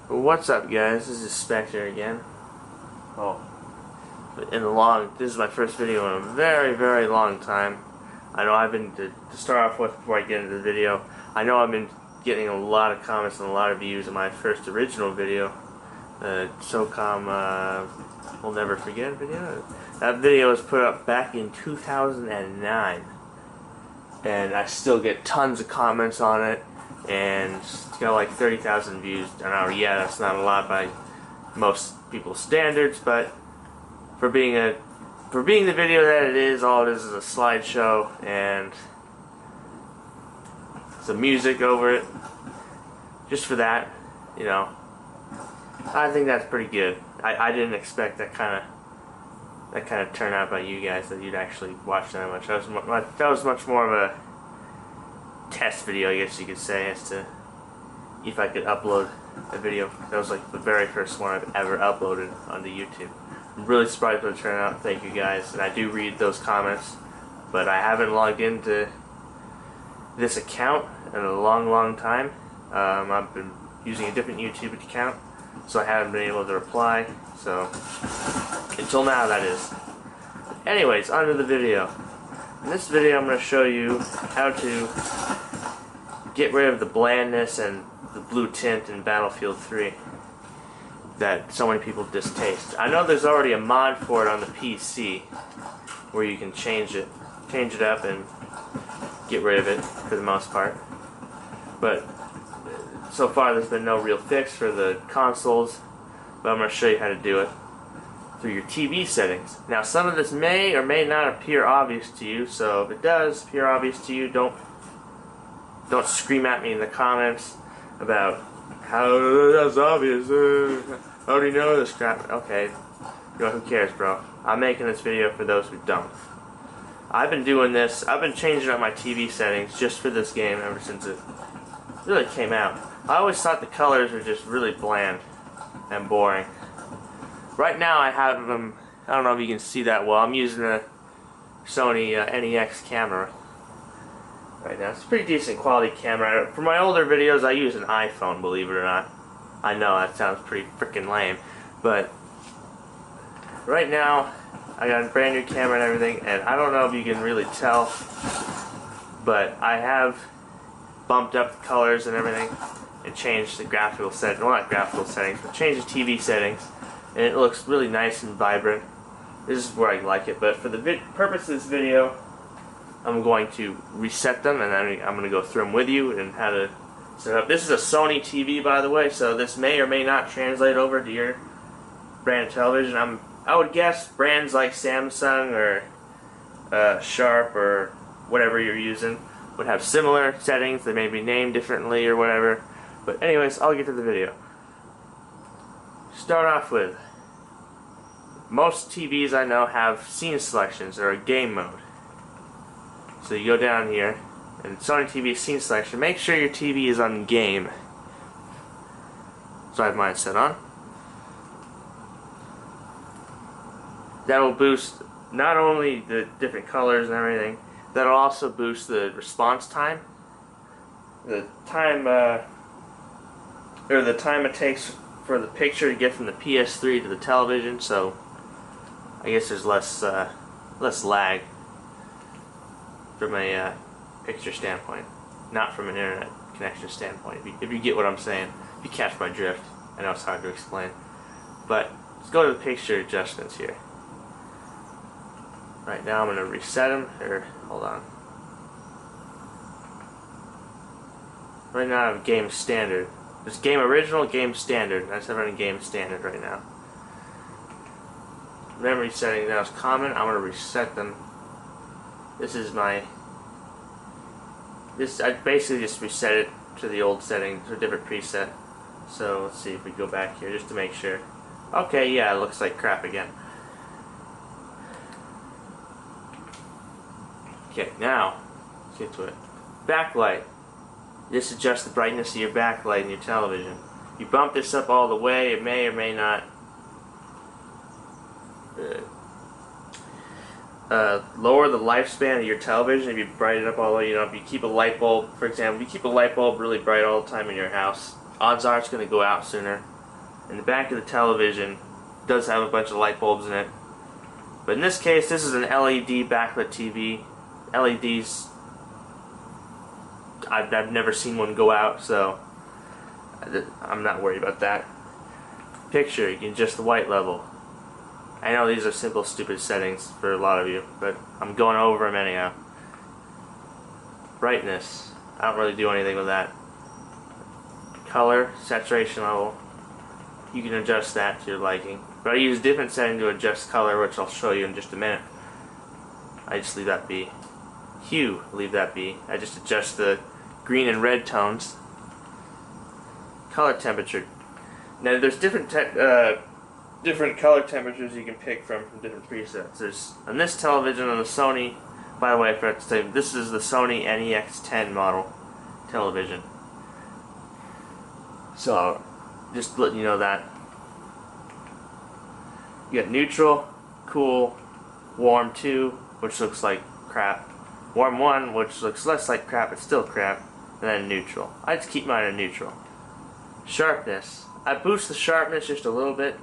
What's up, guys? This is Spectre again. Oh, this is my first video in a very, very long time. I know I've been, to start off with before I get into the video, I know I've been getting a lot of comments and a lot of views on my first original video, SOCOM We'll Never Forget video. That video was put up back in 2009, and I still get tons of comments on it. And it's got like 30,000 views an hour. Yeah, that's not a lot by most people's standards, but for being the video that it is, all it is a slideshow and some music over it. Just for that, you know, I think that's pretty good. I didn't expect that kind of turnout by you guys, that you'd actually watch that much. That was much more of a test video, I guess you could say, as to if I could upload a video. That was like the very first one I've ever uploaded onto YouTube. I'm really surprised with the turnout. Thank you guys, and I do read those comments, but I haven't logged into this account in a long time. I've been using a different YouTube account, so I haven't been able to reply, so until now, that is. Anyways, on to the video. In this video, I'm going to show you how to get rid of the blandness and the blue tint in Battlefield 3 that so many people distaste. I know there's already a mod for it on the PC where you can change it up and get rid of it for the most part. But so far, there's been no real fix for the consoles. But I'm going to show you how to do it through your TV settings. Now, some of this may or may not appear obvious to you, so if it does appear obvious to you, don't scream at me in the comments about how that's obvious. I already know this crap. Okay, you know, who cares, bro? I'm making this video for those who don't. I've been doing this. I've been changing up my TV settings just for this game ever since it really came out. I always thought the colors were just really bland and boring. Right now I have them, I don't know if you can see that well, I'm using a Sony NEX camera right now. It's a pretty decent quality camera. For my older videos I use an iPhone, believe it or not. I know that sounds pretty freaking lame, but right now I got a brand new camera and everything, and I don't know if you can really tell, but I have bumped up the colors and everything and changed the graphical settings, well, not graphical settings, but changed the TV settings. And it looks really nice and vibrant. This is where I like it, but for the purpose of this video, I'm going to reset them, and then I'm going to go through them with you and how to set up. This is a Sony TV, by the way, so this may or may not translate over to your brand of television. I would guess brands like Samsung or Sharp or whatever you're using would have similar settings. They may be named differently or whatever. But anyways, I'll get to the video. Start off with, most TVs I know have scene selections or a game mode. So you go down here, and Sony TV scene selection, make sure your TV is on game. So I have mine set on. That will boost not only the different colors and everything, that'll also boost the response time. The time, the time it takes for the picture to get from the PS3 to the television, so I guess there's less lag from a picture standpoint, not from an internet connection standpoint. If you get what I'm saying, if you catch my drift. I know it's hard to explain, but let's go to the picture adjustments here. Right now, I'm going to reset them. Or hold on. Right now, I have game standard. There's game original, game standard. I just have it in game standard right now. Memory setting now is common. I'm going to reset them. This is my. I basically just reset it to the old setting, to a different preset. So let's see if we go back here just to make sure. Okay, yeah, it looks like crap again. Okay, now let's get to it. Backlight. This adjusts the brightness of your backlight in your television. You bump this up all the way, it may or may not lower the lifespan of your television if you brighten it up all the way. You know, if you keep a light bulb, for example, if you keep a light bulb really bright all the time in your house, odds are it's going to go out sooner. And the back of the television does have a bunch of light bulbs in it. But in this case, this is an LED backlit TV. LEDs, I've never seen one go out, so I'm not worried about that. Picture, you can adjust the white level. I know these are simple, stupid settings for a lot of you, but I'm going over them anyhow. Brightness, I don't really do anything with that. Color, saturation level, you can adjust that to your liking. But I use a different setting to adjust color, which I'll show you in just a minute. I just leave that be. Hue, leave that be. I just adjust the green and red tones. Color temperature. Now there's different color temperatures you can pick from different presets. There's on this television on the Sony. By the way, I forgot to say this is the Sony NEX10 model television. So just letting you know that. You got neutral, cool, warm 2, which looks like crap. Warm 1, which looks less like crap, but still crap. And then neutral. I just keep mine in neutral. Sharpness. I boost the sharpness just a little bit.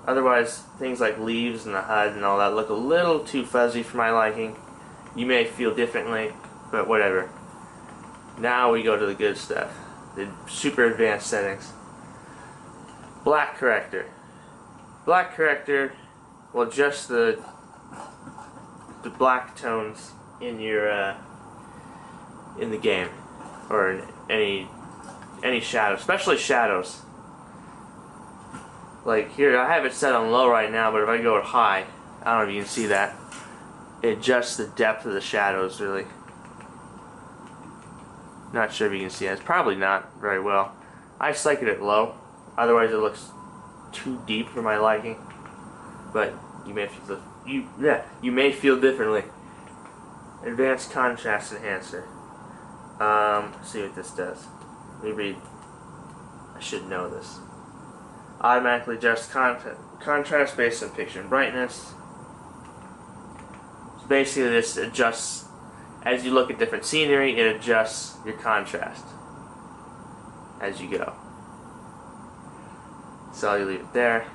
Otherwise, things like leaves and the HUD and all that look a little too fuzzy for my liking. You may feel differently, but whatever. Now we go to the good stuff. The super advanced settings. Black corrector. Black corrector will adjust the black tones in your in the game, or in any shadow, especially shadows. Like here, I have it set on low right now, but if I go high, I don't know if you can see that. It adjusts the depth of the shadows, really. Not sure if you can see it. It's probably not very well. I just like it at low. Otherwise, it looks too deep for my liking. But you may feel you may feel differently. Advanced contrast enhancer. Let's see what this does. Let me read. I should know this. Automatically adjusts contrast based on picture and brightness. So basically, this adjusts as you look at different scenery. It adjusts your contrast as you go. So you leave it there.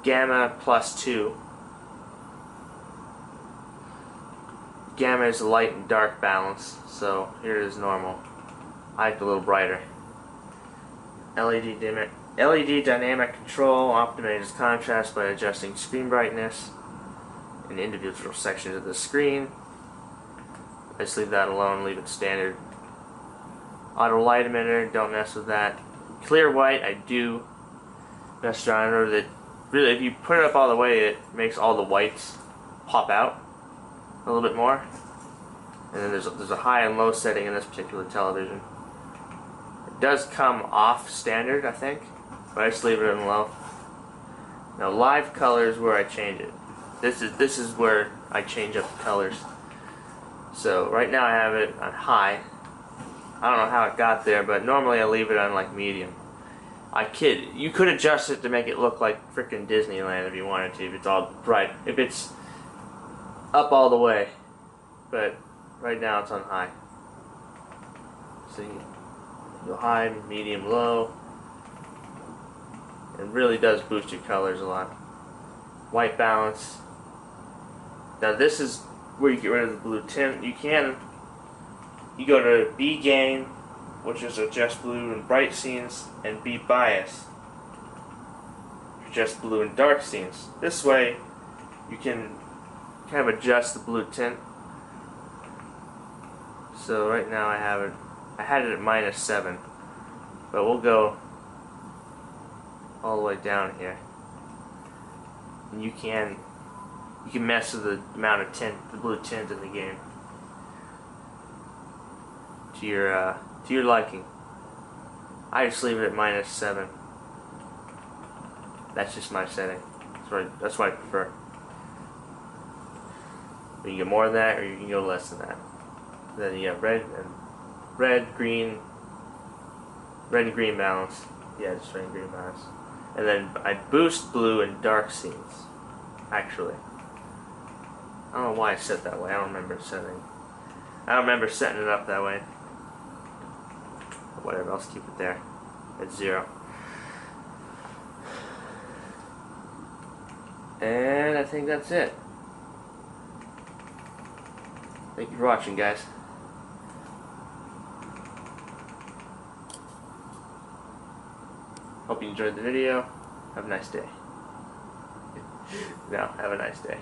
Gamma +2. Gamma is a light and dark balance, so here it is normal. I like it a little brighter. LED dimmer. LED dynamic control optimizes contrast by adjusting screen brightness in individual sections of the screen. I just leave that alone, leave it standard. Auto light emitter, don't mess with that. Clear white, I do mess around with it. Really, if you put it up all the way, it makes all the whites pop out a little bit more. And then there's a high and low setting in this particular television. It does come off standard, I think, but I just leave it in low. Now live color is where I change it. This is where I change up the colors. So right now I have it on high. I don't know how it got there, but normally I leave it on like medium. I kid. You could adjust it to make it look like frickin' Disneyland if you wanted to. If it's all bright, if it's up all the way. But right now it's on high. So you go high, medium, low. It really does boost your colors a lot. White balance. Now this is where you get rid of the blue tint. You go to B gain, which is adjust blue and bright scenes, and B bias, adjust blue and dark scenes. This way you can kind of adjust the blue tint. So right now I had it at -7, but we'll go all the way down here. And you can mess with the amount of tint, the blue tint in the game, to your liking. I just leave it at -7. That's just my setting. That's what I prefer. You can get more than that, or you can go less than that. Then you have red and green balance. Yeah, just red and green balance. And then I boost blue and dark scenes. Actually, I don't know why I set that way. I don't remember setting it up that way. Whatever, I'll just keep it there at 0. And I think that's it. Thank you for watching, guys. Hope you enjoyed the video. Have a nice day. No, have a nice day.